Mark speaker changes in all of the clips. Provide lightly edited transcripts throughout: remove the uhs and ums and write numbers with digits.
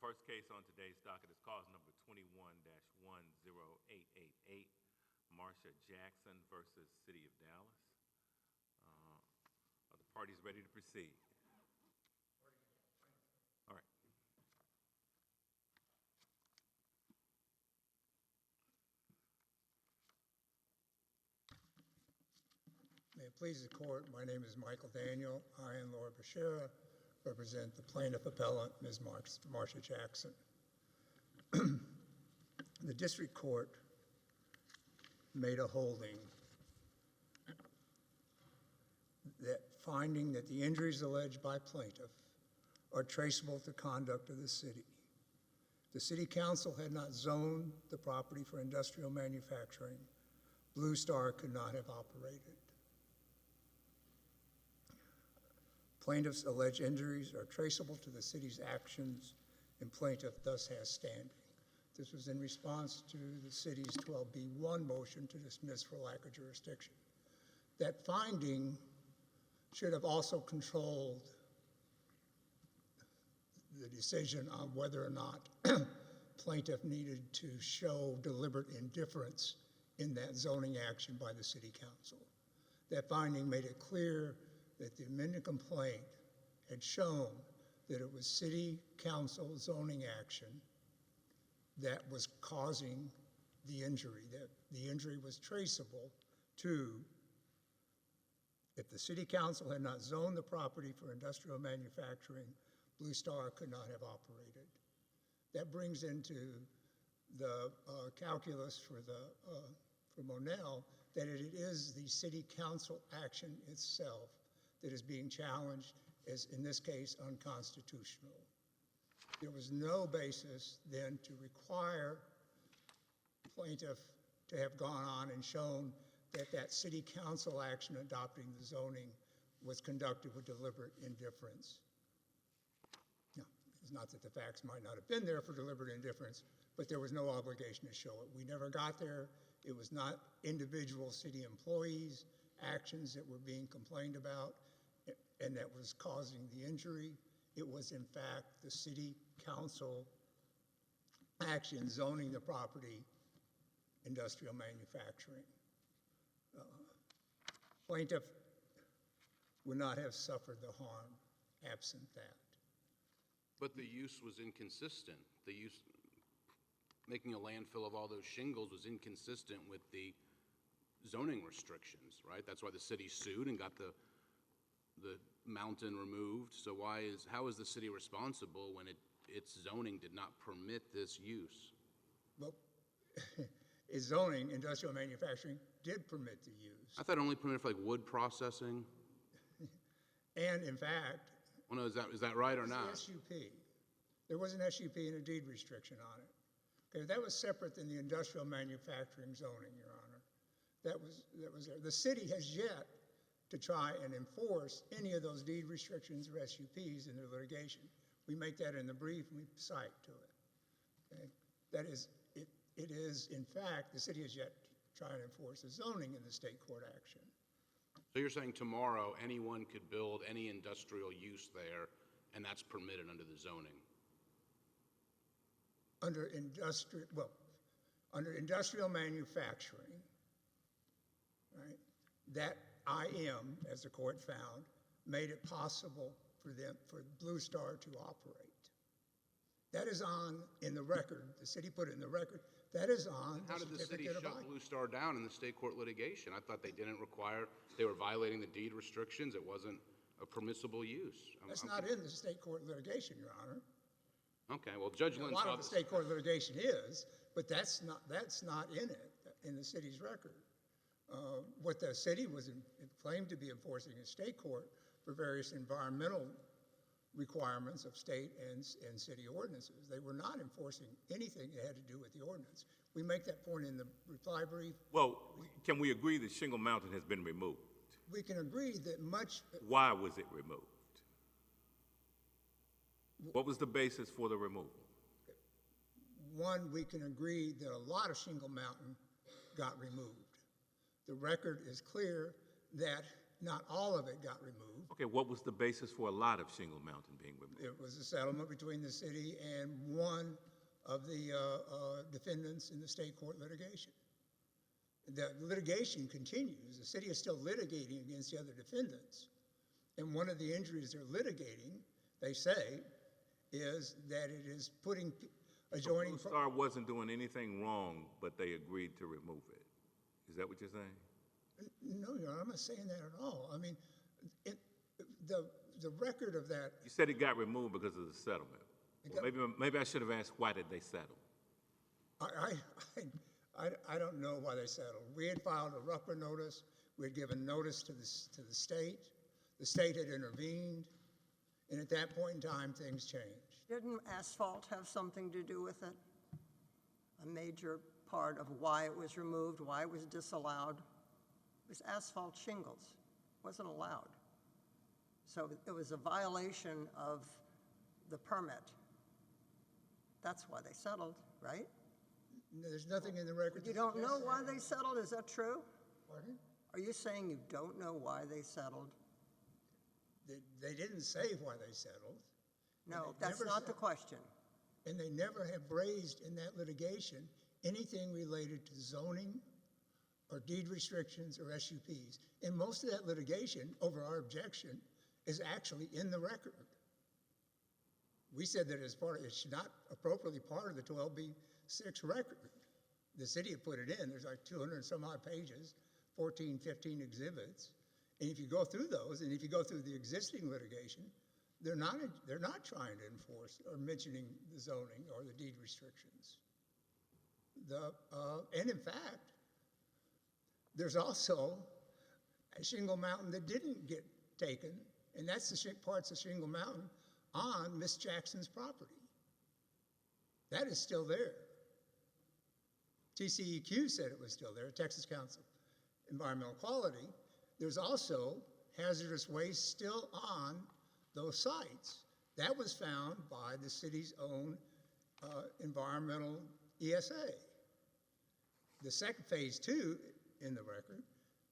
Speaker 1: first case on today's docket is cause number 21-10888, Marsha Jackson versus City of Dallas. Are the parties ready to proceed? All right.
Speaker 2: May it please the court, my name is Michael Daniel. I and Laura Bashira represent the plaintiff appellant, Ms. Marsha Jackson. The district court made a holding that finding that the injuries alleged by plaintiff are traceable to conduct of the city. The city council had not zoned the property for industrial manufacturing. Blue Star could not have operated. Plaintiff's alleged injuries are traceable to the city's actions, and plaintiff thus has standing. This was in response to the city's 12B1 motion to dismiss for lack of jurisdiction. That finding should have also controlled the decision on whether or not plaintiff needed to show deliberate indifference in that zoning action by the city council. That finding made it clear that the amended complaint had shown that it was city council zoning action that was causing the injury, that the injury was traceable to, if the city council had not zoned the property for industrial manufacturing, Blue Star could not have operated. That brings into the calculus for Monell that it is the city council action itself that is being challenged as, in this case, unconstitutional. There was no basis then to require plaintiff to have gone on and shown that that city council action adopting the zoning was conducted with deliberate indifference. Now, it's not that the facts might not have been there for deliberate indifference, but there was no obligation to show it. We never got there. It was not individual city employees' actions that were being complained about and that was causing the injury. It was, in fact, the city council action zoning the property industrial manufacturing. Plaintiff would not have suffered the harm absent that.
Speaker 3: But the use was inconsistent. The use, making a landfill of all those shingles was inconsistent with the zoning restrictions, right? That's why the city sued and got the mountain removed. So how is the city responsible when its zoning did not permit this use?
Speaker 2: Well, its zoning, industrial manufacturing, did permit the use.
Speaker 3: I thought it only permitted for like wood processing.
Speaker 2: And in fact,
Speaker 3: well, no, is that right or not?
Speaker 2: SUP. There was an SUP and a deed restriction on it. Okay, that was separate than the industrial manufacturing zoning, Your Honor. That was there. The city has yet to try and enforce any of those deed restrictions or SUPs in their litigation. We make that in the brief and we cite to it. Okay? That is, it is, in fact, the city has yet to try and enforce the zoning in the state court action.
Speaker 3: So you're saying tomorrow anyone could build any industrial use there and that's permitted under the zoning?
Speaker 2: Under industrial manufacturing, right, that IM, as the court found, made it possible for Blue Star to operate. That is in the record. The city put it in the record. That is on the certificate of
Speaker 3: How did the city shut Blue Star down in the state court litigation? I thought they didn't require, they were violating the deed restrictions. It wasn't a permissible use.
Speaker 2: That's not in the state court litigation, Your Honor.
Speaker 3: Okay, well, Judge Lynn
Speaker 2: a lot of the state court litigation is, but that's not in it, in the city's record. What the city was claimed to be enforcing in state court for various environmental requirements of state and city ordinances. They were not enforcing anything that had to do with the ordinance. We make that point in the reply brief.
Speaker 1: Well, can we agree that Shingle Mountain has been removed?
Speaker 2: We can agree that much...
Speaker 1: Why was it removed? What was the basis for the removal?
Speaker 2: One, we can agree that a lot of Shingle Mountain got removed. The record is clear that not all of it got removed.
Speaker 1: Okay, what was the basis for a lot of Shingle Mountain being removed?
Speaker 2: It was a settlement between the city and one of the defendants in the state court litigation. The litigation continues. The city is still litigating against the other defendants. And one of the injuries they're litigating, they say, is that it is putting adjoining...
Speaker 1: Blue Star wasn't doing anything wrong, but they agreed to remove it. Is that what you're saying?
Speaker 2: No, Your Honor, I'm not saying that at all. I mean, the record of that...
Speaker 1: You said it got removed because of the settlement. Well, maybe I should have asked, why did they settle?
Speaker 2: I don't know why they settled. We had filed a Rucker notice. We had given notice to the state. The state had intervened. And at that point in time, things changed.
Speaker 4: Didn't asphalt have something to do with it? A major part of why it was removed, why it was disallowed? It was asphalt shingles. It wasn't allowed. So it was a violation of the permit. That's why they settled, right?
Speaker 2: There's nothing in the record.
Speaker 4: You don't know why they settled? Is that true?
Speaker 2: Pardon?
Speaker 4: Are you saying you don't know why they settled?
Speaker 2: They didn't say why they settled.
Speaker 4: No, that's not the question.
Speaker 2: And they never have raised in that litigation anything related to zoning or deed restrictions or SUPs. And most of that litigation over our objection is actually in the record. We said that it's not appropriately part of the 12B6 record. The city had put it in. There's like 200 and some odd pages, 14, 15 exhibits. And if you go through those, and if you go through the existing litigation, they're not trying to enforce or mentioning the zoning or the deed restrictions. And in fact, there's also a Shingle Mountain that didn't get taken, and that's the parts of Shingle Mountain on Miss Jackson's property. That is still there. TCEQ said it was still there, Texas Council Environmental Quality. There's also hazardous waste still on those sites. That was found by the city's own environmental ESA. The second phase 2 in the record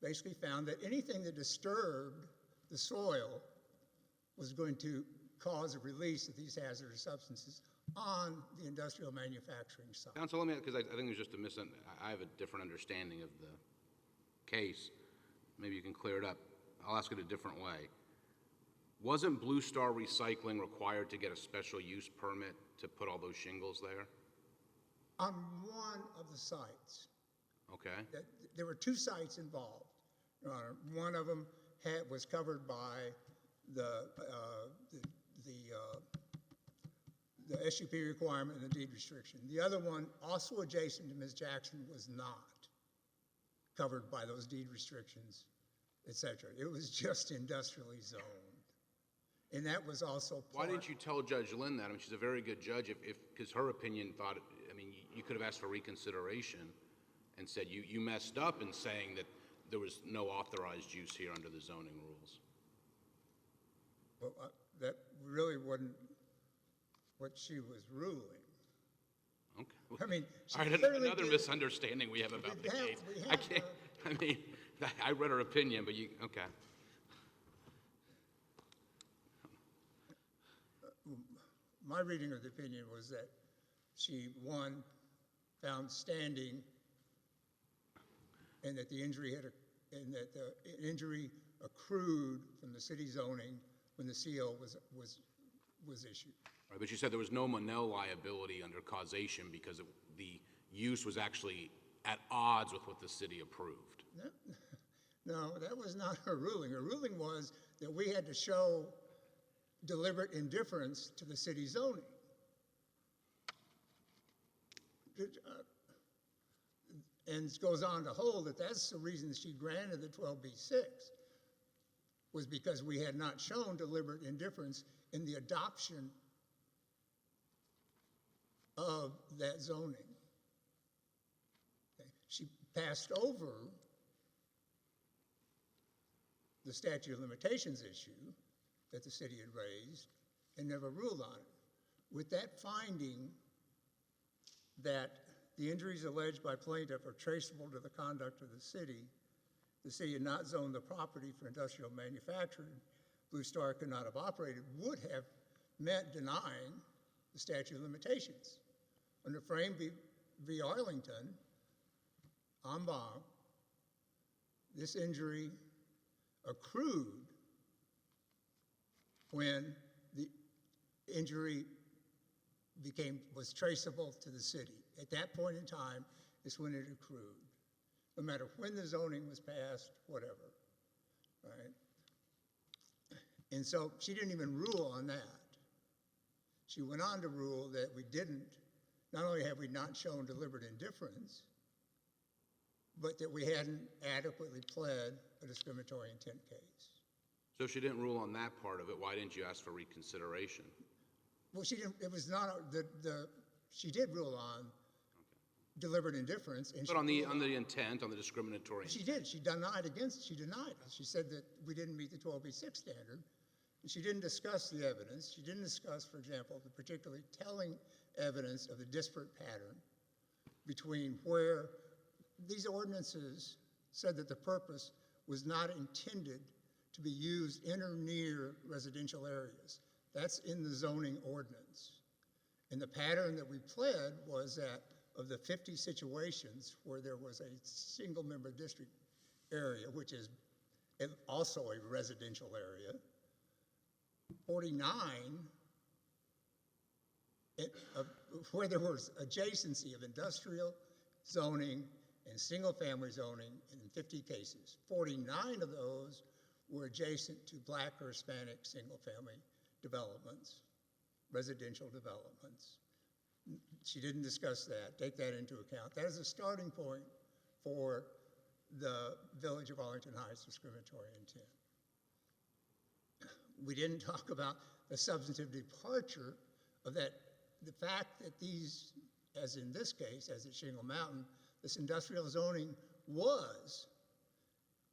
Speaker 2: basically found that anything that disturbed the soil was going to cause a release of these hazardous substances on the industrial manufacturing site.
Speaker 3: Counsel, let me, because I think there's just I have a different understanding of the case. Maybe you can clear it up. I'll ask it a different way. Wasn't Blue Star Recycling required to get a special use permit to put all those shingles there?
Speaker 2: On one of the sites.
Speaker 3: Okay.
Speaker 2: There were 2 sites involved, Your Honor. One of them was covered by the SUP requirement and the deed restriction. The other one, also adjacent to Ms. Jackson, was not covered by those deed restrictions, et cetera. It was just industrially zoned. And that was also part...
Speaker 3: Why didn't you tell Judge Lynn that? I mean, she's a very good judge, because her opinion thought, I mean, you could have asked for reconsideration and said you messed up in saying that there was no authorized use here under the zoning rules.
Speaker 2: Well, that really wasn't what she was ruling.
Speaker 3: Okay.
Speaker 2: I mean,
Speaker 3: all right, another misunderstanding we have about the case. I can't, I mean, I read her opinion, but okay.
Speaker 2: My reading of the opinion was that she, one, found standing, and that the injury accrued from the city zoning when the CO was issued.
Speaker 3: Right, but you said there was no Monell liability under causation because the use was actually at odds with what the city approved.
Speaker 2: No, that was not her ruling. Her ruling was that we had to show deliberate indifference to the city zoning. And it goes on to hold that that's the reason she granted the 12B6, was because we had not shown deliberate indifference in the adoption of that zoning. Okay. She passed over the statute of limitations issue that the city had raised and never ruled on it. With that finding that the injuries alleged by plaintiff are traceable to the conduct of the city, the city had not zoned the property for industrial manufacturing, Blue Star could not have operated, would have meant denying the statute of limitations. Under Frame v. Arlington, en banc, this injury accrued when the injury was traceable to the city. At that point in time is when it accrued, no matter when the zoning was passed, whatever, right? And so she didn't even rule on that. She went on to rule that we didn't, not only have we not shown deliberate indifference, but that we hadn't adequately pled a discriminatory intent case.
Speaker 3: So if she didn't rule on that part of it, why didn't you ask for reconsideration?
Speaker 2: Well, she didn't, it was not, she did rule on deliberate indifference. And
Speaker 3: But on the intent, on the discriminatory
Speaker 2: she
Speaker 3: intent.
Speaker 2: did, she denied us. She said that we didn't meet the 12b6 standard. And she didn't discuss the evidence. She didn't discuss, for example, the particularly telling evidence of the disparate pattern between where these ordinances said that the purpose was not intended to be used in or near residential areas. That's in the zoning ordinance. And the pattern that we pled was that of the 50 situations where there was a single member district area, which is also a residential area, 49 where there was adjacency of industrial zoning and single family zoning in 50 cases. 49 of those were adjacent to Black or Hispanic single family developments, residential developments. She didn't discuss that, take that into account. That is a starting point for the Village of Arlington Heights discriminatory intent. We didn't talk about the substantive departure of that, the fact that these, as in this case, as at Shingle Mountain, this industrial zoning was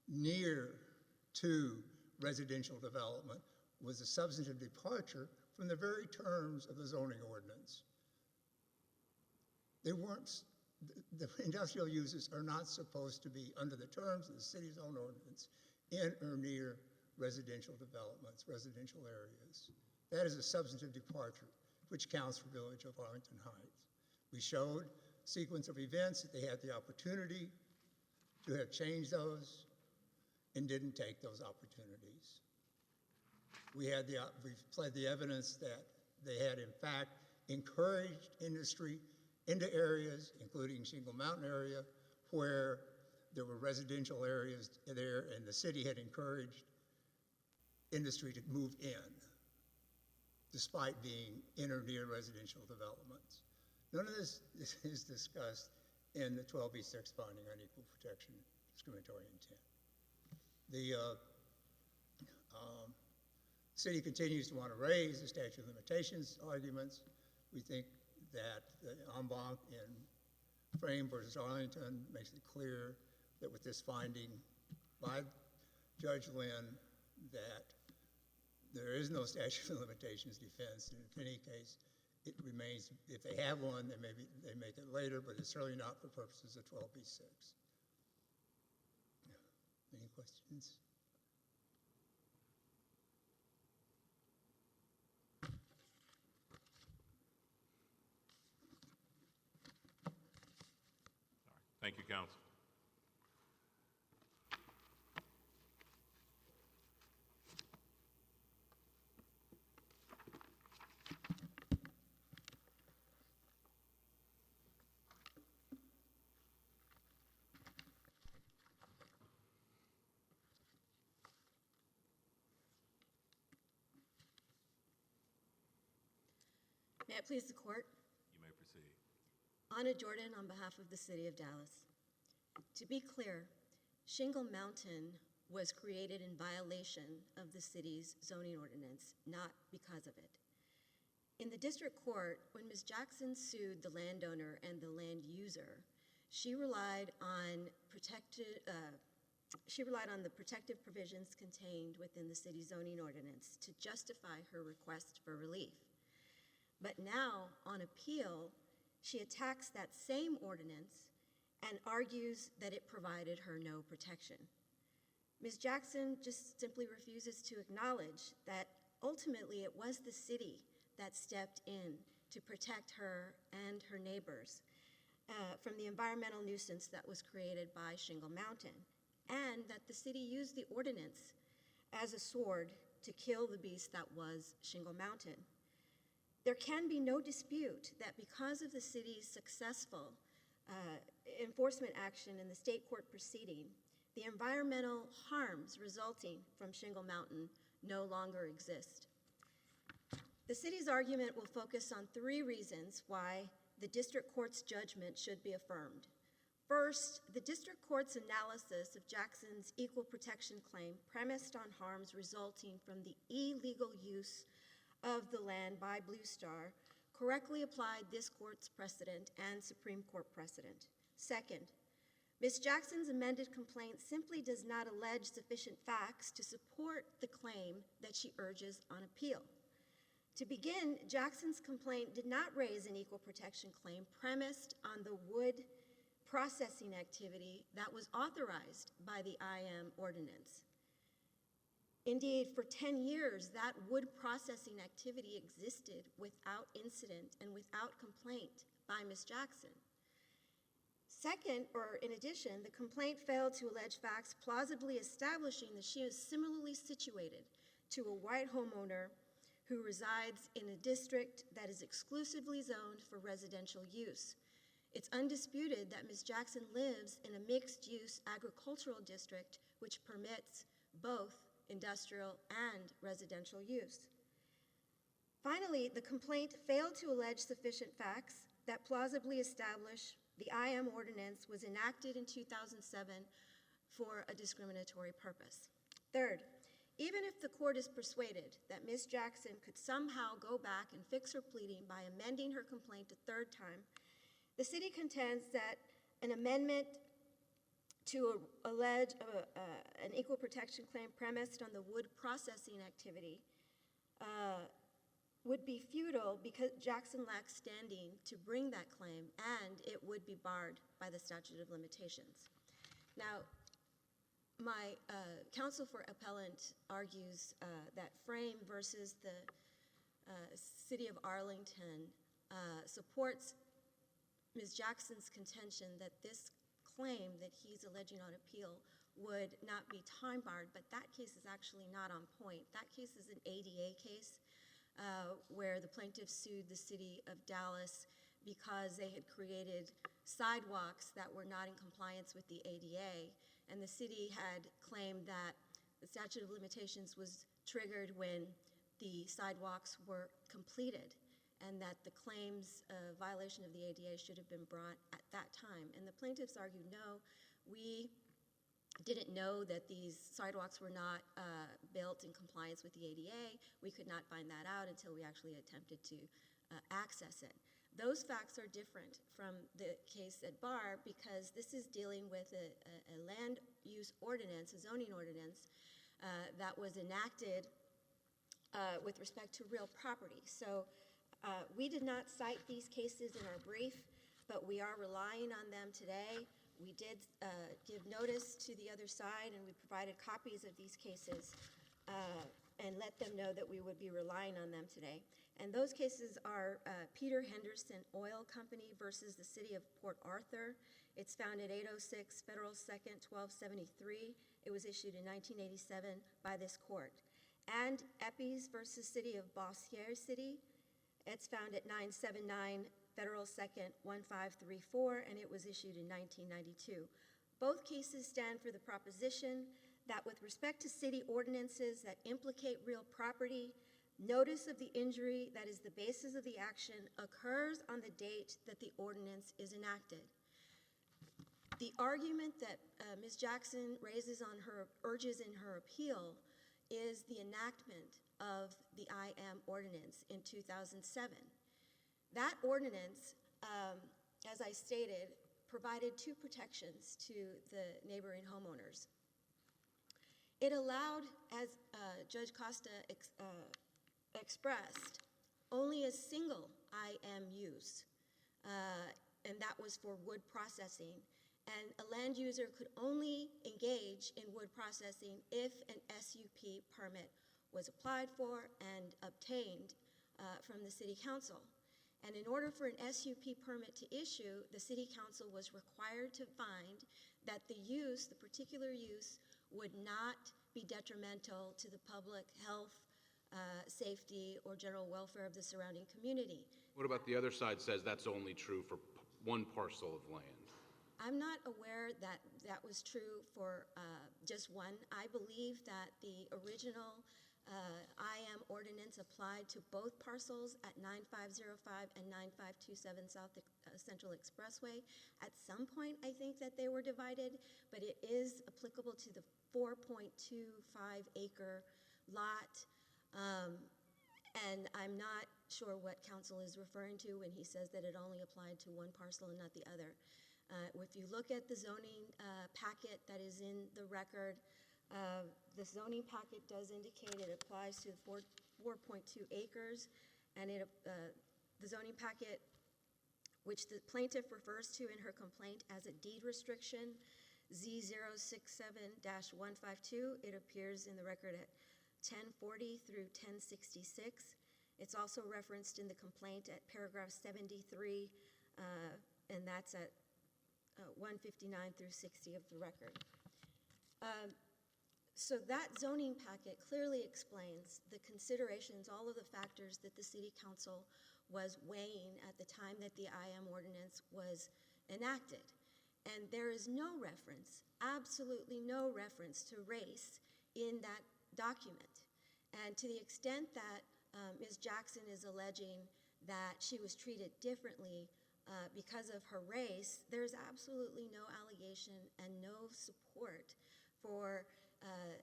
Speaker 2: near to residential development was a substantive departure from the very terms of the zoning ordinance. They weren't, the industrial uses are not supposed to be under the terms of the city's own ordinance in or near residential developments, residential areas. That is a substantive departure, which counts for Village of Arlington Heights. We showed a sequence of events that they had the opportunity to have changed those and didn't take those opportunities. We've pled the evidence that they had in fact encouraged industry into areas, including Shingle Mountain area, where there were residential areas there and the city had encouraged industry to move in, despite being in or near residential developments. None of this is discussed in the 12b6 finding on equal protection discriminatory intent. The city continues to want to raise the statute of limitations arguments. We think that the en banc in Frame versus Arlington makes it clear that with this finding by Judge Lynn that there is no statute of limitations defense, and in any case, it remains, if they have one, they make it later, but it's certainly not for purposes of 12b6. Any questions?
Speaker 1: Thank you, Counsel.
Speaker 5: May it please the court?
Speaker 1: You may proceed.
Speaker 5: Anna Jordan on behalf of the City of Dallas. To be clear, Shingle Mountain was created in violation of the city's zoning ordinance, not because of it. In the district court, when Ms. Jackson sued the landowner and the land user, she relied on the protective provisions contained within the city's zoning ordinance to justify her request for relief. But now, on appeal, she attacks that same ordinance and argues that it provided her no protection. Ms. Jackson just simply refuses to acknowledge that ultimately it was the city that stepped in to protect her and her neighbors from the environmental nuisance that was created by Shingle Mountain, and that the city used the ordinance as a sword to kill the beast that was Shingle Mountain. There can be no dispute that because of the city's successful enforcement action in the state court proceeding, the environmental harms resulting from Shingle Mountain no longer exist. The city's argument will focus on 3 reasons why the district court's judgment should be affirmed. First, the district court's analysis of Jackson's equal protection claim premised on harms resulting from the illegal use of the land by Blue Star correctly applied this court's precedent and Supreme Court precedent. Second, Ms. Jackson's amended complaint simply does not allege sufficient facts to support the claim that she urges on appeal. To begin, Jackson's complaint did not raise an equal protection claim premised on the wood processing activity that was authorized by the IM ordinance. Indeed, for 10 years, that wood processing activity existed without incident and without complaint by Ms. Jackson. Second, or in addition, the complaint failed to allege facts plausibly establishing that she is similarly situated to a white homeowner who resides in a district that is exclusively zoned for residential use. It's undisputed that Ms. Jackson lives in a mixed-use agricultural district which permits both industrial and residential use. Finally, the complaint failed to allege sufficient facts that plausibly establish the IM ordinance was enacted in 2007 for a discriminatory purpose. Third, even if the court is persuaded that Ms. Jackson could somehow go back and fix her pleading by amending her complaint a 3rd time, the city contends that an amendment to allege an equal protection claim premised on the wood processing activity would be futile because Jackson lacks standing to bring that claim, and it would be barred by the statute of limitations. Now, my counsel for appellant argues that Frame versus the City of Arlington supports Ms. Jackson's contention that this claim that he's alleging on appeal would not be time barred, but that case is actually not on point. That case is an ADA case where the plaintiff sued the city of Dallas because they had created sidewalks that were not in compliance with the ADA, and the city had claimed that the statute of limitations was triggered when the sidewalks were completed, and that the claims of violation of the ADA should have been brought at that time. And the plaintiffs argued, no, we didn't know that these sidewalks were not built in compliance with the ADA. We could not find that out until we actually attempted to access it. Those facts are different from the case at bar because this is dealing with a land use ordinance, a zoning ordinance, that was enacted with respect to real property. So we did not cite these cases in our brief, but we are relying on them today. We did give notice to the other side, and we provided copies of these cases and let them know that we would be relying on them today. And those cases are Peter Henderson Oil Company versus the City of Port Arthur. It's found at 806 Federal 2nd, 1273. It was issued in 1987 by this court. And Eppes versus City of Bossier City. It's found at 979 Federal 2nd, 1534, and it was issued in 1992. Both cases stand for the proposition that with respect to city ordinances that implicate real property, notice of the injury that is the basis of the action occurs on the date that the ordinance is enacted. The argument that Ms. Jackson urges in her appeal is the enactment of the IM ordinance in 2007. That ordinance, as I stated, provided 2 protections to the neighboring homeowners. It allowed, as Judge Costa expressed, only a single IM use, and that was for wood processing. And a land user could only engage in wood processing if an SUP permit was applied for and obtained from the City Council. And in order for an SUP permit to issue, the City Council was required to find that the use, the particular use, would not be detrimental to the public health, safety, or general welfare of the surrounding community.
Speaker 3: What about the other side says that's only true for one parcel of land?
Speaker 5: I'm not aware that that was true for just one. I believe that the original IM ordinance applied to both parcels at 9505 and 9527 South Central Expressway. At some point, I think that they were divided, but it is applicable to the 4.25 acre lot. And I'm not sure what Counsel is referring to when he says that it only applied to one parcel and not the other. If you look at the zoning packet that is in the record, the zoning packet does indicate it applies to 4.2 acres, and the zoning packet, which the plaintiff refers to in her complaint as a deed restriction, Z067-152, it appears in the record at 1040 through 1066. It's also referenced in the complaint at paragraph 73, and that's at 159 through 60 of the record. So that zoning packet clearly explains the considerations, all of the factors that the City Council was weighing at the time that the IM ordinance was enacted. And there is no reference, absolutely no reference to race in that document. And to the extent that Ms. Jackson is alleging that she was treated differently because of her race, there's absolutely no allegation and no support for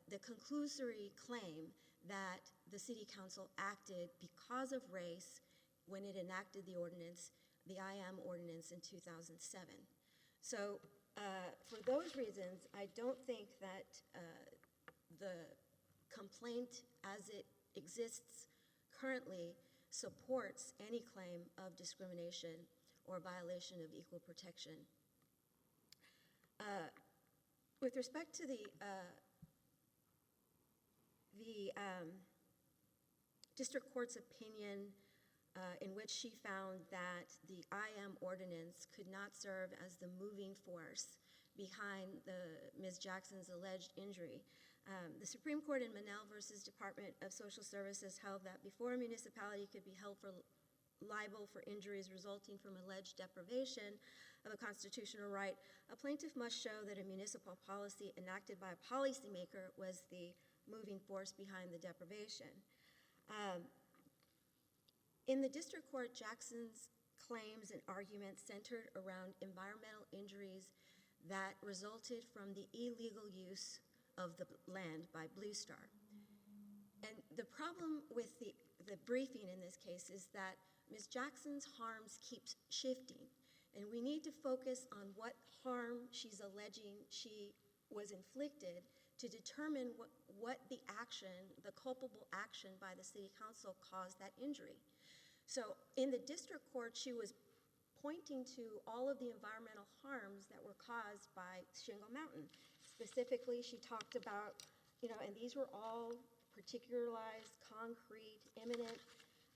Speaker 5: the conclusory claim that the City Council acted because of race when it enacted the ordinance, the IM ordinance in 2007. So for those reasons, I don't think that the complaint as it exists currently supports any claim of discrimination or violation of equal protection. With respect to the district court's opinion in which she found that the IM ordinance could not serve as the moving force behind Ms. Jackson's alleged injury, the Supreme Court in Manel versus Department of Social Services held that before a municipality could be held liable for injuries resulting from alleged deprivation of a constitutional right, a plaintiff must show that a municipal policy enacted by a policymaker was the moving force behind the deprivation. In the district court, Jackson's claims and arguments centered around environmental injuries that resulted from the illegal use of the land by Blue Star. And the problem with the briefing in this case is that Ms. Jackson's harms keep shifting, and we need to focus on what harm she's alleging she was inflicted to determine what the action, the culpable action by the City Council caused that injury. So in the district court, she was pointing to all of the environmental harms that were caused by Shingle Mountain. Specifically, she talked about, and these were all particularized, concrete, imminent,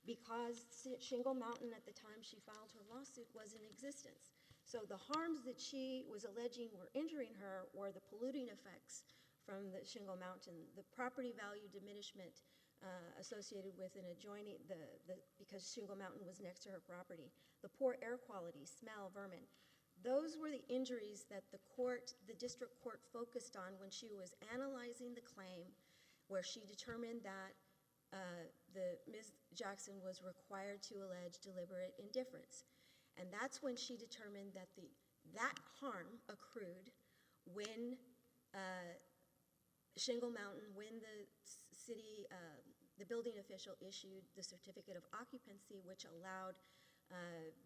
Speaker 5: because Shingle Mountain at the time she filed her lawsuit was in existence. So the harms that she was alleging were injuring her were the polluting effects from the Shingle Mountain, the property value diminishment associated with an adjoining, because Shingle Mountain was next to her property, the poor air quality, smell, vermin. Those were the injuries that the district court focused on when she was analyzing the claim, where she determined that Ms. Jackson was required to allege deliberate indifference. And that's when she determined that that harm accrued when Shingle Mountain, when the city, the building official issued the certificate of occupancy, which allowed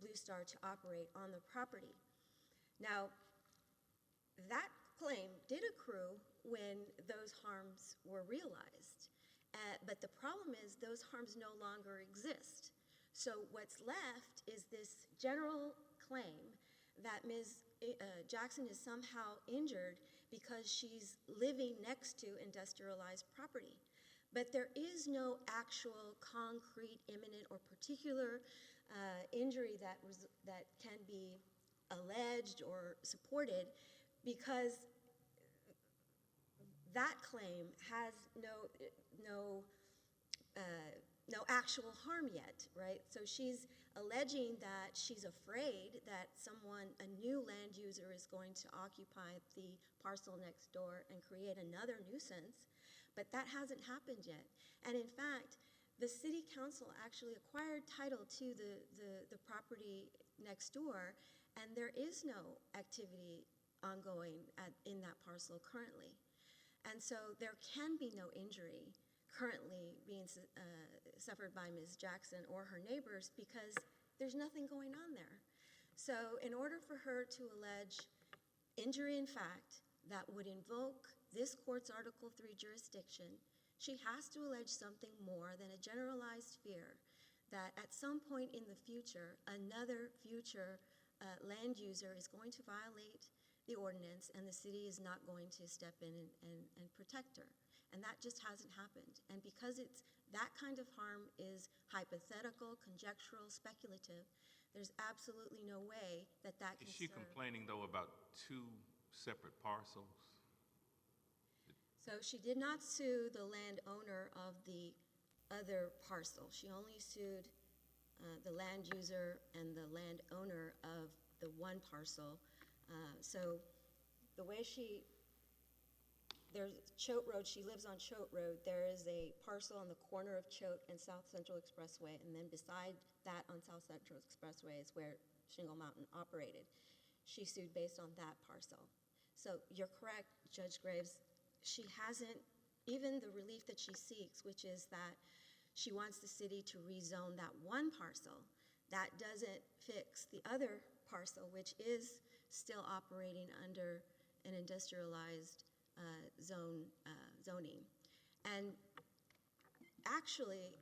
Speaker 5: Blue Star to operate on the property. Now, that claim did accrue when those harms were realized. But the problem is those harms no longer exist. So what's left is this general claim that Ms. Jackson is somehow injured because she's living next to industrialized property. But there is no actual concrete, imminent, or particular injury that can be alleged or supported, because that claim has no actual harm yet, right? So she's alleging that she's afraid that a new land user is going to occupy the parcel next door and create another nuisance, but that hasn't happened yet. And in fact, the city council actually acquired title to the property next door, and there is no activity ongoing in that parcel currently. And so there can be no injury currently being suffered by Ms. Jackson or her neighbors because there's nothing going on there. So in order for her to allege injury in fact that would invoke this court's Article 3 jurisdiction, she has to allege something more than a generalized fear that at some point in the future, another future land user is going to violate the ordinance and the city is not going to step in and protect her. And that just hasn't happened. And because that kind of harm is hypothetical, conjectural, speculative, there's absolutely no way that can
Speaker 1: Is she
Speaker 5: serve.
Speaker 1: complaining, though, about two separate parcels?
Speaker 5: So she did not sue the landowner of the other parcel. She only sued the land user and the landowner of the one parcel. So the way there's Choate Road, she lives on Choate Road. There is a parcel on the corner of Choate and South Central Expressway, and then beside that on South Central Expressway is where Shingle Mountain operated. She sued based on that parcel. So you're correct, Judge Graves. She hasn't, even the relief that she seeks, which is that she wants the city to rezone that one parcel, that doesn't fix the other parcel, which is still operating under an industrialized zoning. And actually,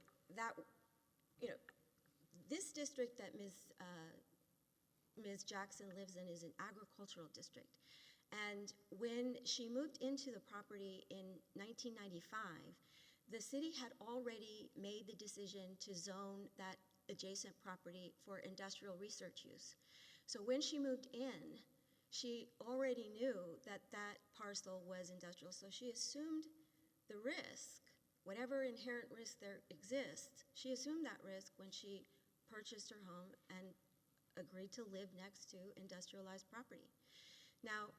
Speaker 5: this district that Ms. Jackson lives in is an agricultural district. And when she moved into the property in 1995, the city had already made the decision to zone that adjacent property for industrial research use. So when she moved in, she already knew that that parcel was industrial, so she assumed the risk, whatever inherent risk there exists, she assumed that risk when she purchased her home and agreed to live next to industrialized property. Now,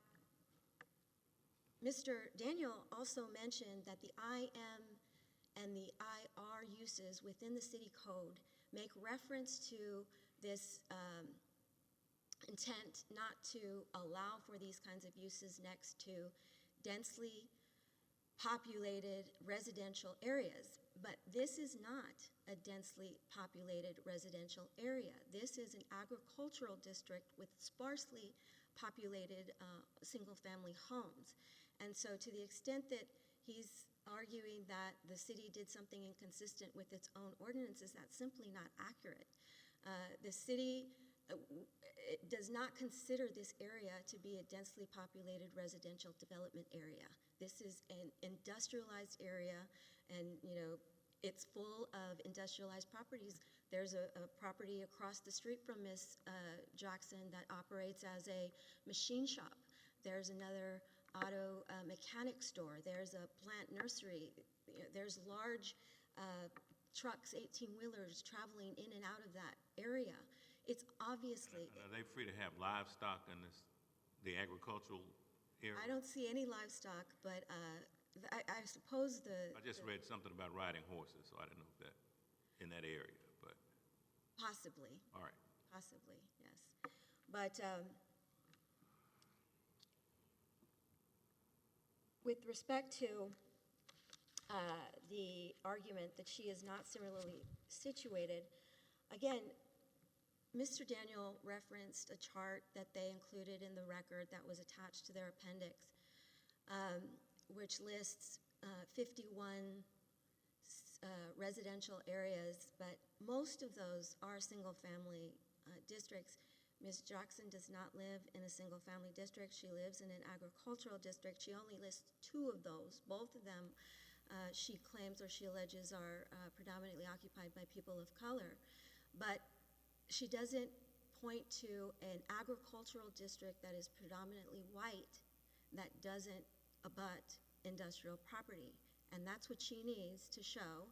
Speaker 5: Mr. Daniel also mentioned that the IM and the IR uses within the city code make reference to this intent not to allow for these kinds of uses next to densely populated residential areas. But this is not a densely populated residential area. This is an agricultural district with sparsely populated single-family homes. And so to the extent that he's arguing that the city did something inconsistent with its own ordinances, that's simply not accurate. The city does not consider this area to be a densely populated residential development area. This is an industrialized area, and it's full of industrialized properties. There's a property across the street from Ms. Jackson that operates as a machine shop. There's another auto mechanic store. There's a plant nursery. There's large trucks, 18-wheelers, traveling in and out of that area. It's obviously...
Speaker 1: Are they free to have livestock in the agricultural area?
Speaker 5: I don't see any livestock, but I suppose
Speaker 1: I just read something about riding horses, so I don't know if that in that area, but...
Speaker 5: Possibly.
Speaker 1: All right.
Speaker 5: Possibly, yes. But with respect to the argument that she is not similarly situated, again, Mr. Daniel referenced a chart that they included in the record that was attached to their appendix, which lists 51 residential areas, but most of those are single-family districts. Ms. Jackson does not live in a single-family district. She lives in an agricultural district. She only lists 2 of those. Both of them, she claims or she alleges, are predominantly occupied by people of color. But she doesn't point to an agricultural district that is predominantly white that doesn't abut industrial property. And that's what she needs to show,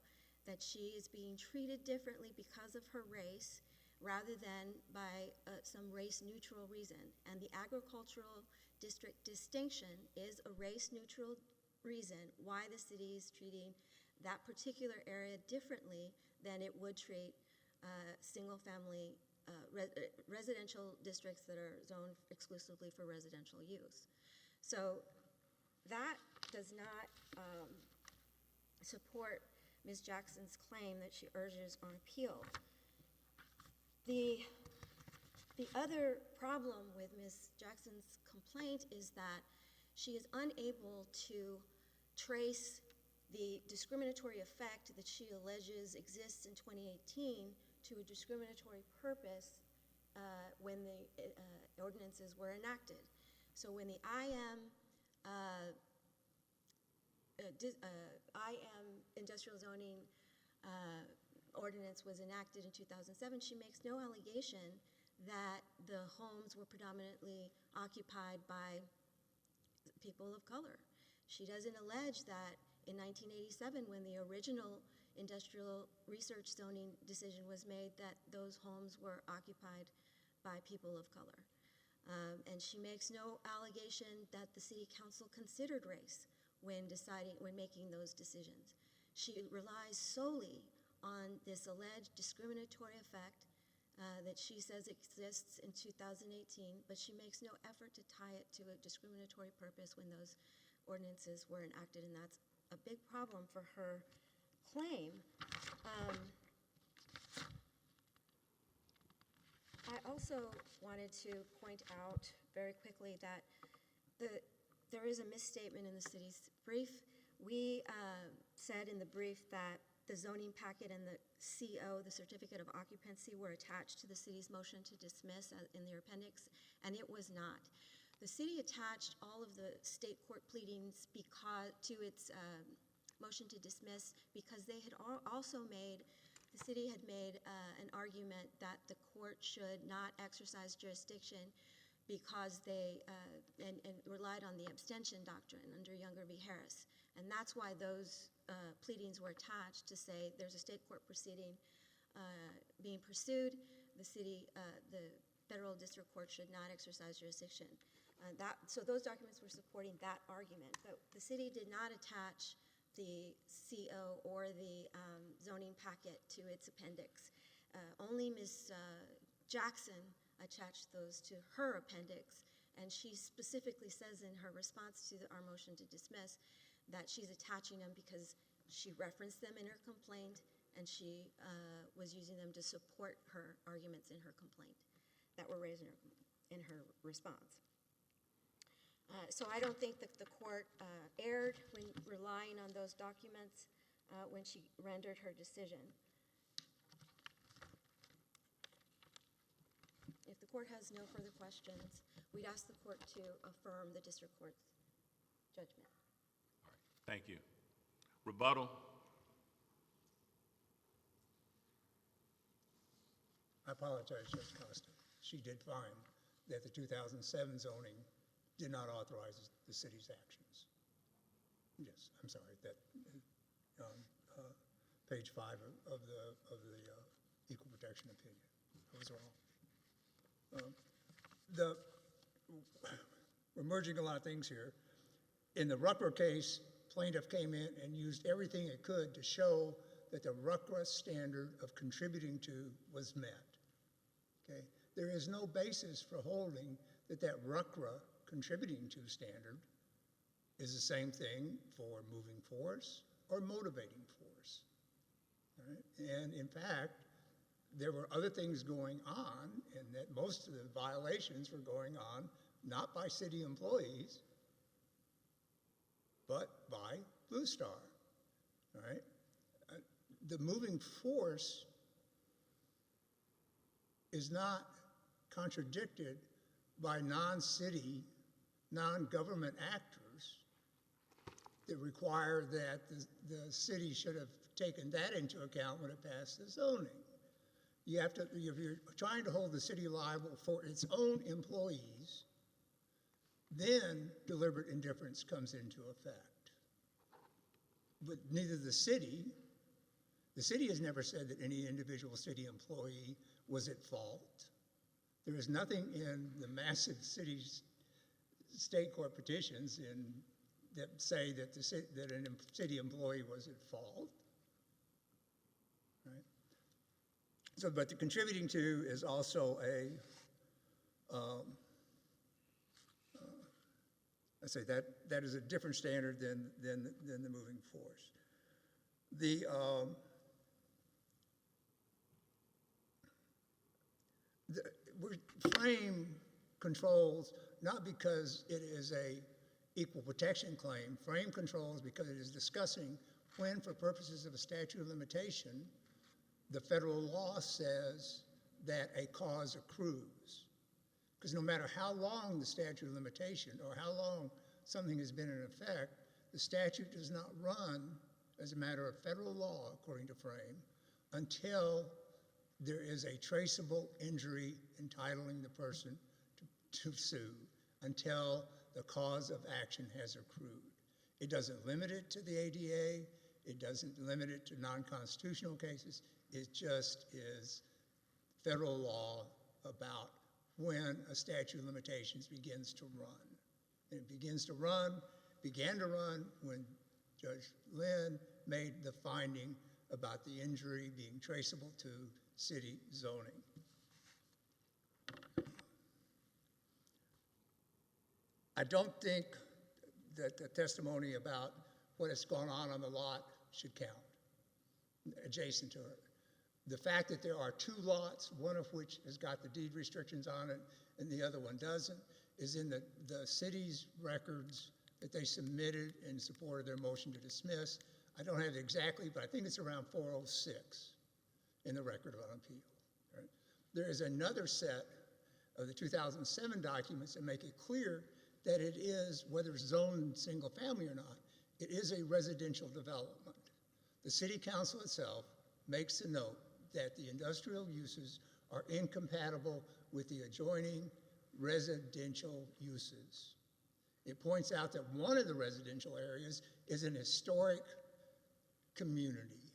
Speaker 5: that she is being treated differently because of her race rather than by some race-neutral reason. And the agricultural district distinction is a race-neutral reason why the city is treating that particular area differently than it would treat single-family residential districts that are zoned exclusively for residential use. So that does not support Ms. Jackson's claim that she urges on appeal. The other problem with Ms. Jackson's complaint is that she is unable to trace the discriminatory effect that she alleges exists in 2018 to a discriminatory purpose when the ordinances were enacted. So when the IM industrial zoning ordinance was enacted in 2007, she makes no allegation that the homes were predominantly occupied by people of color. She doesn't allege that in 1987, when the original industrial research zoning decision was made, that those homes were occupied by people of color. And she makes no allegation that the city council considered race when making those decisions. She relies solely on this alleged discriminatory effect that she says exists in 2018, but she makes no effort to tie it to a discriminatory purpose when those ordinances were enacted, and that's a big problem for her claim. I also wanted to point out very quickly that there is a misstatement in the city's brief. We said in the brief that the zoning packet and the CO, the certificate of occupancy, were attached to the city's motion to dismiss in their appendix, and it was not. The city attached all of the state court pleadings to its motion to dismiss because they had the city had made an argument that the court should not exercise jurisdiction because they and relied on the abstention doctrine under Younger v. Harris. And that's why those pleadings were attached, to say there's a state court proceeding being pursued. The federal district court should not exercise jurisdiction. So those documents were supporting that argument. But the city did not attach the CO or the zoning packet to its appendix. Only Ms. Jackson attached those to her appendix, and she specifically says in her response to our motion to dismiss that she's attaching them because she referenced them in her complaint, and she was using them to support her arguments in her complaint that were raised in her response. So I don't think that the court erred when relying on those documents when she rendered her decision. If the court has no further questions, we'd ask the court to affirm the district court's judgment.
Speaker 1: All right. Thank you. Rebuttal.
Speaker 2: I apologize, Judge Costa. She did find that the 2007 zoning did not authorize the city's actions. Yes, I'm sorry, that page 5 of the equal protection opinion. I was wrong. We're merging a lot of things here. In the Rucker case, plaintiff came in and used everything it could to show that the Rucker standard of contributing to was met. Okay? There is no basis for holding that Rucker contributing to standard is the same thing for moving force or motivating force. All right? And in fact, there were other things going on, and that most of the violations were going on not by city employees, but by Blue Star. All right? The moving force is not contradicted by non-city, non-government actors that require that the city should have taken that into account when it passed the zoning. You have to, if you're trying to hold the city liable for its own employees, then deliberate indifference comes into effect. But neither the city has never said that any individual city employee was at fault. There is nothing in the massive state court petitions that say that a city employee was at fault. Right? So, but the contributing to is also I say that is a different standard than the moving force. The frame controls not because it is a equal protection claim. Frame controls because it is discussing when, for purposes of a statute of limitation, the federal law says that a cause accrues. Because no matter how long the statute of limitation or how long something has been in effect, the statute does not run as a matter of federal law, according to Frame, until there is a traceable injury entitling the person to sue, until the cause of action has accrued. It doesn't limit it to the ADA. It doesn't limit it to non-constitutional cases. It just is federal law about when a statute of limitations begins to run. And it began to run when Judge Lynn made the finding about the injury being traceable to city zoning. I don't think that the testimony about what has gone on the lot should count, adjacent to it. The fact that there are two lots, one of which has got the deed restrictions on it and the other one doesn't, is in the city's records that they submitted in support of their motion to dismiss. I don't have it exactly, but I think it's around 406 in the record on appeal. Right? There is another set of the 2007 documents that make it clear that it is, whether it's zoned single family or not, it is a residential development. The city council itself makes a note that the industrial uses are incompatible with the adjoining residential uses. It points out that one of the residential areas is an historic community.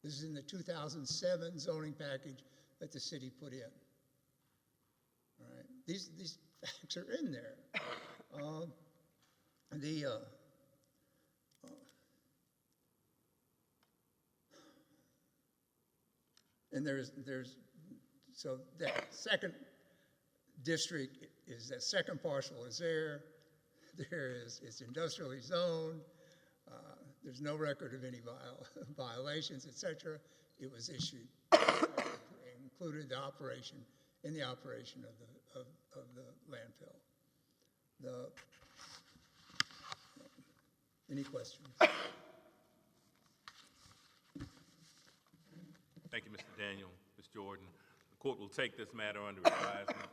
Speaker 2: This is in the 2007 zoning package that the city put in. All right. These facts are in there. And so that second district is, that second parcel is there. It's industrially zoned. There's no record of any violations, etc. It was issued, included the operation of the landfill. Any questions?
Speaker 1: Thank you, Mr. Daniel. Ms. Jordan. The court will take this matter under advisement.